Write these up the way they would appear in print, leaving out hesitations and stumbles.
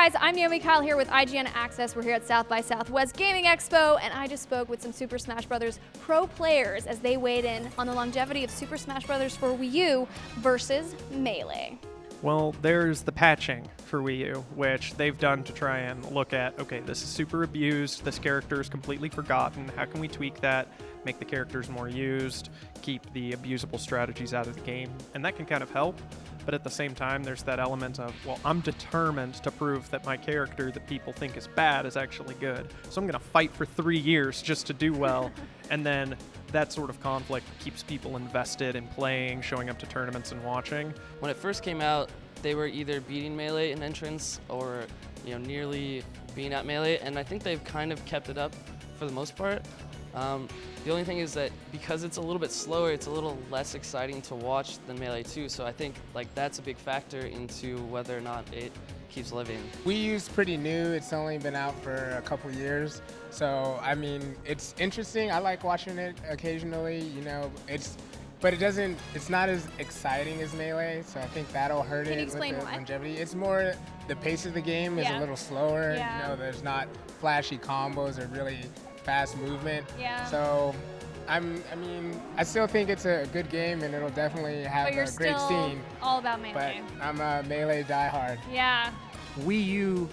guys, I'm Naomi Kyle here with IGN Access. We're here at South by Southwest Gaming Expo, and I just spoke with some Super Smash Bros. Pro players as they weighed in on the longevity of Super Smash Bros. For Wii U versus Melee. Well, there's the patching for Wii U, which they've done to try and look at, okay, this is super abused, this character is completely forgotten, how can we tweak that, make the characters more used, keep the abusable strategies out of the game, and that can kind of help. But at the same time, there's that element of, well, I'm determined to prove that my character that people think is bad is actually good. So I'm going to fight for 3 years just to do well. And then that sort of conflict keeps people invested in playing, showing up to tournaments and watching. When it first came out, they were either beating Melee in entrance or nearly being at Melee, and I think they've kind of kept it up for the most part. The only thing is that because it's a little bit slower, it's a little less exciting to watch than Melee 2, so I think that's a big factor into whether or not it keeps living. Wii U's pretty new. It's only been out for a couple years, so I mean, it's interesting. I like watching it occasionally, but it's not as exciting as Melee, so I think that'll hurt it with the longevity. It's more the pace of the game is a little slower. There's not flashy combos or really fast movement. So I still think it's a good game and it'll definitely have a great scene. All about Melee. But I'm a Melee diehard. Yeah. Wii U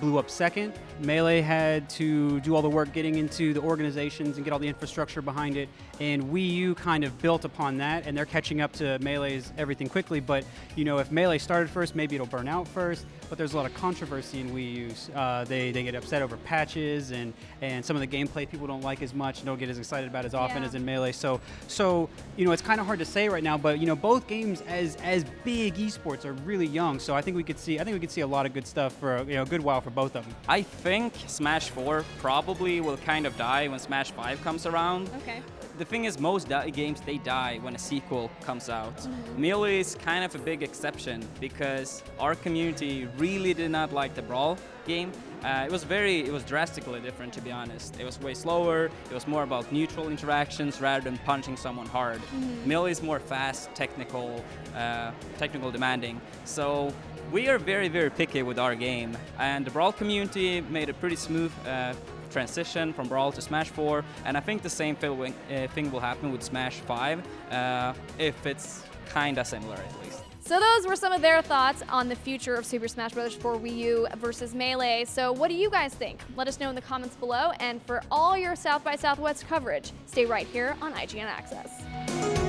blew up second. Melee had to do all the work getting into the organizations and get all the infrastructure behind it, and Wii U kind of built upon that, and they're catching up to Melee's everything quickly. But if Melee started first, maybe it'll burn out first. But there's a lot of controversy in Wii U's. They get upset over patches, and some of the gameplay people don't like as much and don't get as excited about as often as in Melee. So it's kind of hard to say right now. But both games as big esports are really young. So I think we could see a lot of good stuff for a good while for both of them. I think Smash 4 probably will kind of die when Smash 5 comes around. Okay. The thing is, most games, they die when a sequel comes out. Melee is kind of a big exception because our community really did not like the Brawl game. It was drastically different, to be honest. It was way slower. It was more about neutral interactions rather than punching someone hard. Melee is more fast, technical demanding. So we are very, very picky with our game, and the Brawl community made a pretty smooth transition from Brawl to Smash 4, and I think the same thing will happen with Smash 5 if it's kinda similar at least. So those were some of their thoughts on the future of Super Smash Bros. For Wii U versus Melee. So what do you guys think? Let us know in the comments below, and for all your South by Southwest coverage, stay right here on IGN Access.